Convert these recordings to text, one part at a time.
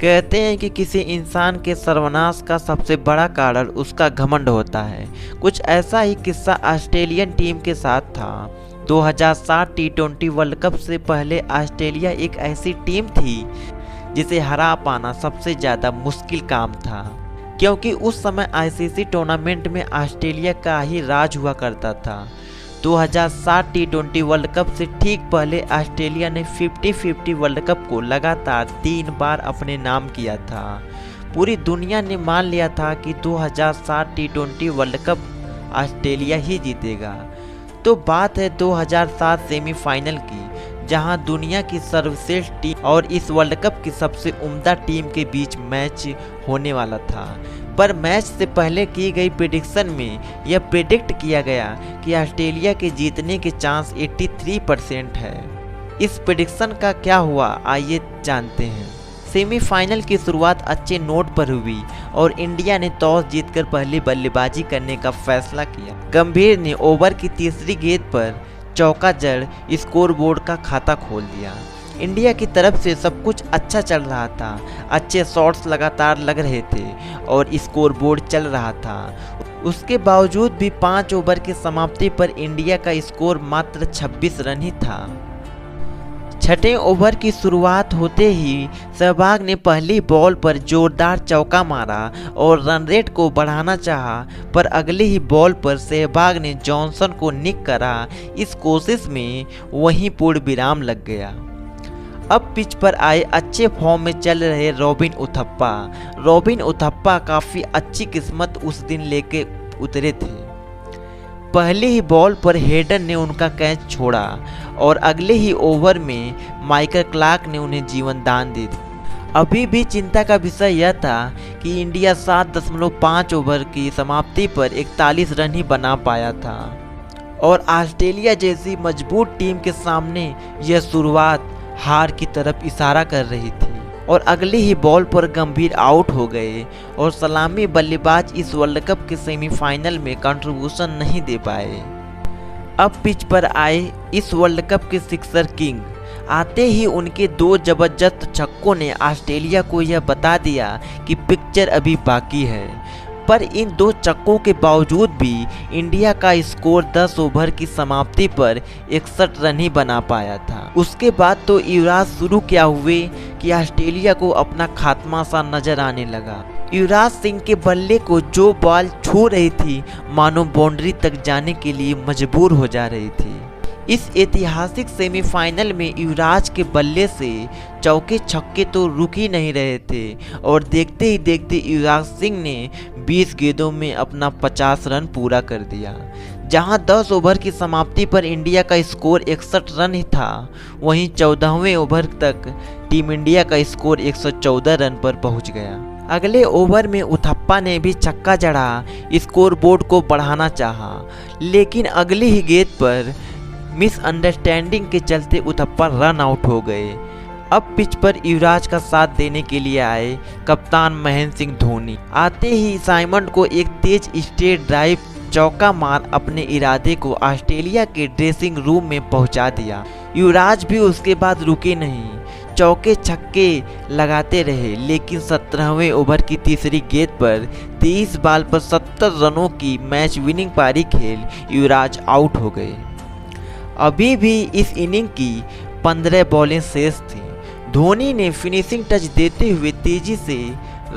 कहते हैं कि किसी इंसान के सर्वनाश का सबसे बड़ा कारण उसका घमंड होता है। कुछ ऐसा ही किस्सा ऑस्ट्रेलियन टीम के साथ था। 2007 टी20 वर्ल्ड कप से पहले ऑस्ट्रेलिया एक ऐसी टीम थी जिसे हरा पाना सबसे ज़्यादा मुश्किल काम था, क्योंकि उस समय आईसीसी टूर्नामेंट में ऑस्ट्रेलिया का ही राज हुआ करता था। 2007 टी20 वर्ल्ड कप से ठीक पहले ऑस्ट्रेलिया ने 50-50 वर्ल्ड कप को लगातार 3 बार अपने नाम किया था। पूरी दुनिया ने मान लिया था कि 2007 टी20 वर्ल्ड कप ऑस्ट्रेलिया ही जीतेगा। तो बात है 2007 सेमीफाइनल की, जहां दुनिया की सर्वश्रेष्ठ टीम और इस वर्ल्ड कप की सबसे उम्दा टीम के बीच मैच होने वाला था। पर मैच से पहले की गई प्रेडिक्शन में यह प्रेडिक्ट किया गया कि ऑस्ट्रेलिया के जीतने के चांस 83% है। इस प्रेडिक्शन का क्या हुआ, आइए जानते हैं। सेमीफाइनल की शुरुआत अच्छे नोट पर हुई और इंडिया ने टॉस जीतकर पहले बल्लेबाजी करने का फैसला किया। गंभीर ने ओवर की तीसरी गेंद पर चौका जड़ स्कोरबोर्ड का खाता खोल दिया। इंडिया की तरफ से सब कुछ अच्छा चल रहा था, अच्छे शॉट्स लगातार लग रहे थे और स्कोरबोर्ड चल रहा था। उसके बावजूद भी 5 ओवर की समाप्ति पर इंडिया का स्कोर मात्र 26 रन ही था। छठे ओवर की शुरुआत होते ही सहवाग ने पहली बॉल पर जोरदार चौका मारा और रन रेट को बढ़ाना चाहा, पर अगली ही बॉल पर सहवाग ने जॉनसन को निक करा। इस कोशिश में वहीं पूर्ण विराम लग गया। अब पिच पर आए अच्छे फॉर्म में चल रहे रॉबिन उथप्पा काफ़ी अच्छी किस्मत उस दिन लेके उतरे थे। पहले ही बॉल पर हेडन ने उनका कैच छोड़ा और अगले ही ओवर में माइकल क्लार्क ने उन्हें जीवन दान दे दिया। अभी भी चिंता का विषय यह था कि इंडिया 7.5 ओवर की समाप्ति पर 41 रन ही बना पाया था और ऑस्ट्रेलिया जैसी मजबूत टीम के सामने यह शुरुआत हार की तरफ इशारा कर रही थी। और अगली ही बॉल पर गंभीर आउट हो गए और सलामी बल्लेबाज इस वर्ल्ड कप के सेमीफाइनल में कंट्रीब्यूशन नहीं दे पाए। अब पिच पर आए इस वर्ल्ड कप के सिक्सर किंग। आते ही उनके 2 जबरदस्त छक्कों ने ऑस्ट्रेलिया को यह बता दिया कि पिक्चर अभी बाकी है। पर इन 2 छक्कों के बावजूद भी इंडिया का स्कोर 10 ओवर की समाप्ति पर 61 रन ही बना पाया था। उसके बाद तो युवराज शुरू क्या हुए कि ऑस्ट्रेलिया को अपना खात्मा सा नजर आने लगा। युवराज सिंह के बल्ले को जो बॉल छू रही थी मानो बाउंड्री तक जाने के लिए मजबूर हो जा रही थी। इस ऐतिहासिक सेमीफाइनल में युवराज के बल्ले से चौके छक्के तो रुक ही नहीं रहे थे और देखते ही देखते युवराज सिंह ने 20 गेंदों में अपना 50 रन पूरा कर दिया। जहां 10 ओवर की समाप्ति पर इंडिया का स्कोर 61 रन ही था, वहीं 14वें ओवर तक टीम इंडिया का स्कोर 114 रन पर पहुंच गया। अगले ओवर में उथप्पा ने भी छक्का जड़ा स्कोरबोर्ड को बढ़ाना चाहा, लेकिन अगली ही गेंद पर मिसअंडरस्टैंडिंग के चलते उथप्पा रन आउट हो गए। अब पिच पर युवराज का साथ देने के लिए आए कप्तान महेंद्र सिंह धोनी। आते ही साइमंड को एक तेज स्ट्रेट ड्राइव चौका मार अपने इरादे को ऑस्ट्रेलिया के ड्रेसिंग रूम में पहुंचा दिया। युवराज भी उसके बाद रुके नहीं, चौके छक्के लगाते रहे, लेकिन 17वें ओवर की तीसरी गेंद पर 23 बॉल पर 70 रनों की मैच विनिंग पारी खेल युवराज आउट हो गए। अभी भी इस इनिंग की 15 बॉलें शेष थीं। धोनी ने फिनिशिंग टच देते हुए तेजी से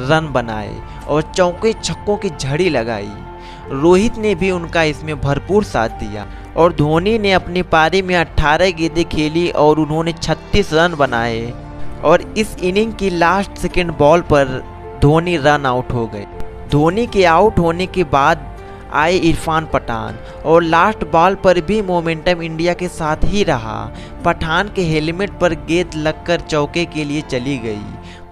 रन बनाए और चौके छक्कों की झड़ी लगाई। रोहित ने भी उनका इसमें भरपूर साथ दिया और धोनी ने अपनी पारी में 18 गेंदें खेली और उन्होंने 36 रन बनाए और इस इनिंग की लास्ट सेकेंड बॉल पर धोनी रन आउट हो गए। धोनी के आउट होने के बाद आए इरफान पठान और लास्ट बॉल पर भी मोमेंटम इंडिया के साथ ही रहा। पठान के हेलमेट पर गेंद लगकर चौके के लिए चली गई।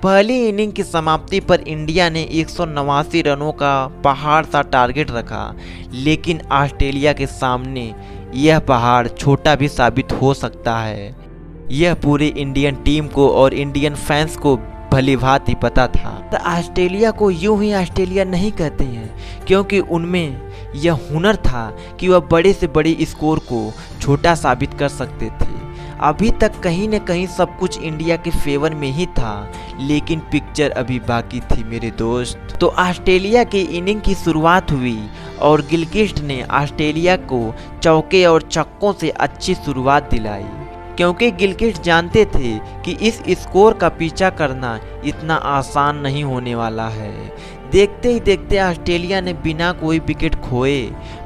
पहली इनिंग की समाप्ति पर इंडिया ने 189 रनों का पहाड़ सा टारगेट रखा, लेकिन ऑस्ट्रेलिया के सामने यह पहाड़ छोटा भी साबित हो सकता है। यह पूरी इंडियन टीम को और इंडियन फैंस को भली भांति पता था। तो ऑस्ट्रेलिया को यूं ही ऑस्ट्रेलिया नहीं कहते हैं, क्योंकि उनमें यह हुनर था कि वह बड़े से बड़े स्कोर को छोटा साबित कर सकते थे। अभी तक कहीं न कहीं सब कुछ इंडिया के फेवर में ही था, लेकिन पिक्चर अभी बाकी थी मेरे दोस्त। तो ऑस्ट्रेलिया की इनिंग की शुरुआत हुई और गिलक्रिस्ट ने ऑस्ट्रेलिया को चौके और छक्कों से अच्छी शुरुआत दिलाई, क्योंकि गिलक्रिस्ट जानते थे कि इस स्कोर का पीछा करना इतना आसान नहीं होने वाला है। देखते ही देखते ऑस्ट्रेलिया ने बिना कोई विकेट खोए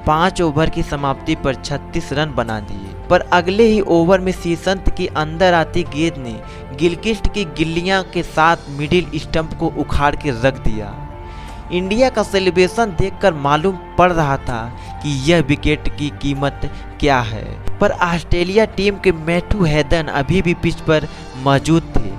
5 ओवर की समाप्ति पर 36 रन बना दिए। पर अगले ही ओवर में शीशंत की अंदर आती गेंद ने गिलक्रिस्ट की गिल्लियां के साथ मिडिल स्टंप को उखाड़ के रख दिया। इंडिया का सेलिब्रेशन देखकर मालूम पड़ रहा था कि यह विकेट की कीमत क्या है, पर ऑस्ट्रेलिया टीम के मैथ्यू हेडन अभी भी पिच पर मौजूद थे।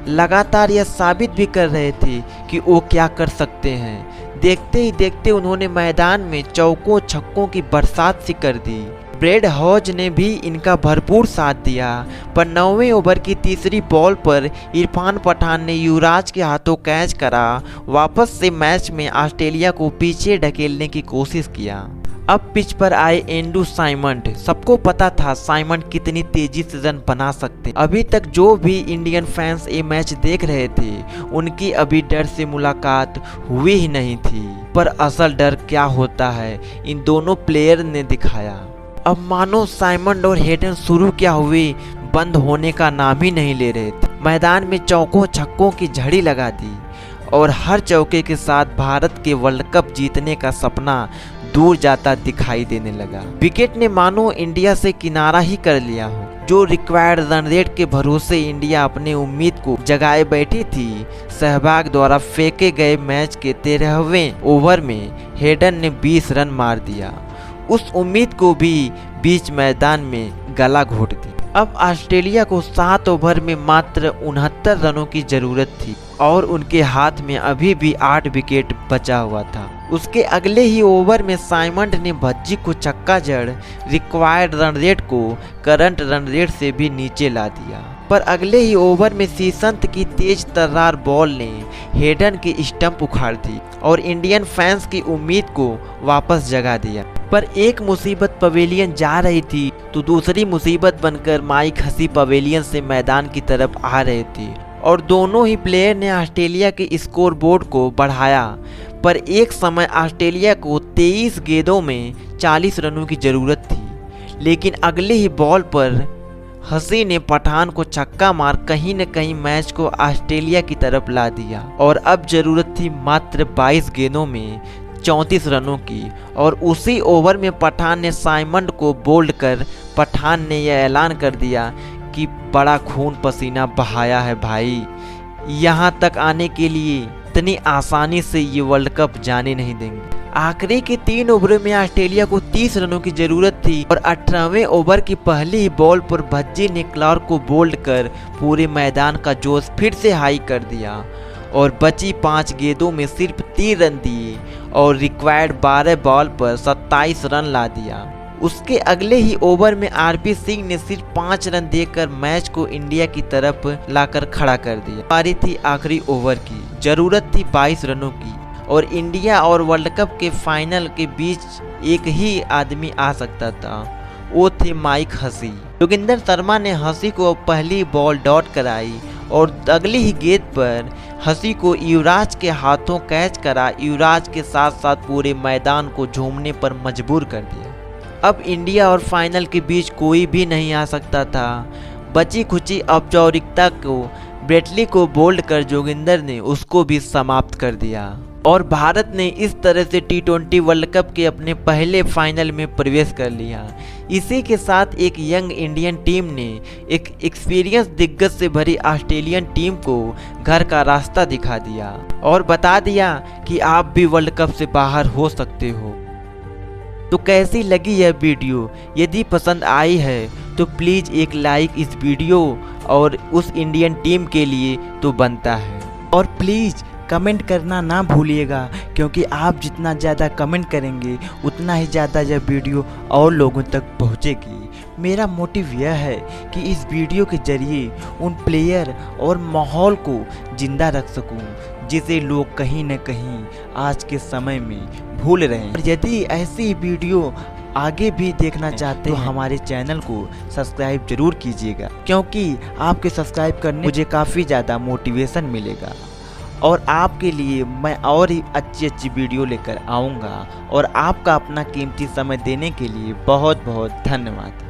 लगातार यह साबित भी कर रहे थे कि वो क्या कर सकते हैं। देखते ही देखते उन्होंने मैदान में चौकों छक्कों की बरसात सी कर दी। ब्रेड हॉज ने भी इनका भरपूर साथ दिया, पर 9वें ओवर की तीसरी बॉल पर इरफान पठान ने युवराज के हाथों कैच करा। वापस से मैच में ऑस्ट्रेलिया को पीछे ढकेलने की कोशिश किया। अब पिच पर आए एंड्रू साइमंड। सबको पता था साइमंड कितनी तेजी से रन बना सकते। अभी तक जो भी इंडियन फैंस ये मैच देख रहे थे, उनकी अभी डर से मुलाकात हुई ही नहीं थी, पर असल डर क्या होता है इन दोनों प्लेयर ने दिखाया। अब मानो साइमंड और हेडन शुरू क्या हुए बंद होने का नाम ही नहीं ले रहे थे। मैदान में चौकों छक्कों की झड़ी लगा दी और हर चौके के साथ भारत के वर्ल्ड कप जीतने का सपना दूर जाता दिखाई देने लगा। विकेट ने मानो इंडिया से किनारा ही कर लिया हो। जो रिक्वायर्ड रन रेट के भरोसे इंडिया अपने उम्मीद को जगाए बैठी थी, सहवाग द्वारा फेंके गए मैच के 13वें ओवर में हेडन ने 20 रन मार दिया। उस उम्मीद को भी बीच मैदान में गला घोट दी। अब ऑस्ट्रेलिया को 7 ओवर में मात्र 69 रनों की जरूरत थी और उनके हाथ में अभी भी 8 विकेट बचा हुआ था। उसके अगले ही ओवर में साइमंड ने भज्जी को छक्का जड़ रिक्वायर्ड रन रेट को करंट रन रेट से भी नीचे ला दिया। पर अगले ही ओवर में शीशंत की तेज तर्रार बॉल ने हेडन की स्टंप उखाड़ दी और इंडियन फैंस की उम्मीद को वापस जगा दिया। पर एक मुसीबत पवेलियन जा रही थी तो दूसरी मुसीबत बनकर माइक हसी पवेलियन से मैदान की तरफ आ रहे थे और दोनों ही प्लेयर ने ऑस्ट्रेलिया के स्कोर बोर्ड को बढ़ाया। पर एक समय ऑस्ट्रेलिया को 23 गेंदों में 40 रनों की जरूरत थी, लेकिन अगले ही बॉल पर हसी ने पठान को छक्का मार कहीं न कहीं मैच को ऑस्ट्रेलिया की तरफ ला दिया और अब जरूरत थी मात्र 22 गेंदों में 34 रनों की। और उसी ओवर में पठान ने साइमंड को बोल्ड कर पठान ने यह ऐलान कर दिया कि बड़ा खून पसीना बहाया है भाई, यहाँ तक आने के लिए इतनी आसानी से ये वर्ल्ड कप जाने नहीं देंगे। आखिरी के 3 ओवरों में ऑस्ट्रेलिया को 30 रनों की जरूरत थी और 18वें ओवर की पहली ही बॉल पर भज्जी ने क्लार्क को बोल्ड कर पूरे मैदान का जोश फिर से हाई कर दिया और बची 5 गेंदों में सिर्फ 3 रन दिए और रिक्वायर्ड 12 बॉल पर 27 रन ला दिया। उसके अगले ही ओवर में आरपी सिंह ने सिर्फ 5 रन देकर मैच को इंडिया की तरफ लाकर खड़ा कर दिया। पारी थी आखिरी ओवर की, जरूरत थी 22 रनों की और इंडिया और वर्ल्ड कप के फाइनल के बीच एक ही आदमी आ सकता था, वो थे माइक हसी। जोगिंदर शर्मा ने हसी को पहली बॉल डॉट कराई और अगली ही गेंद पर हसी को युवराज के हाथों कैच करा। युवराज के साथ साथ पूरे मैदान को झूमने पर मजबूर कर दिया। अब इंडिया और फाइनल के बीच कोई भी नहीं आ सकता था। बची खुची औपचारिकता को ब्रेटली को बोल्ड कर जोगिंदर ने उसको भी समाप्त कर दिया और भारत ने इस तरह से T20 वर्ल्ड कप के अपने पहले फाइनल में प्रवेश कर लिया। इसी के साथ एक यंग इंडियन टीम ने एक एक्सपीरियंस दिग्गज से भरी ऑस्ट्रेलियन टीम को घर का रास्ता दिखा दिया और बता दिया कि आप भी वर्ल्ड कप से बाहर हो सकते हो। तो कैसी लगी यह वीडियो? यदि पसंद आई है तो प्लीज़ एक लाइक इस वीडियो और उस इंडियन टीम के लिए तो बनता है। और प्लीज़ कमेंट करना ना भूलिएगा, क्योंकि आप जितना ज़्यादा कमेंट करेंगे उतना ही ज़्यादा यह वीडियो और लोगों तक पहुंचेगी। मेरा मोटिव यह है कि इस वीडियो के ज़रिए उन प्लेयर और माहौल को ज़िंदा रख सकूं जिसे लोग कहीं न कहीं आज के समय में भूल रहे हैं। यदि ऐसी वीडियो आगे भी देखना चाहते हैं तो हमारे चैनल को सब्सक्राइब जरूर कीजिएगा, क्योंकि आपके सब्सक्राइब करने मुझे काफ़ी ज़्यादा मोटिवेशन मिलेगा और आपके लिए मैं और ही अच्छी अच्छी वीडियो लेकर आऊँगा। और आपका अपना कीमती समय देने के लिए बहुत बहुत धन्यवाद।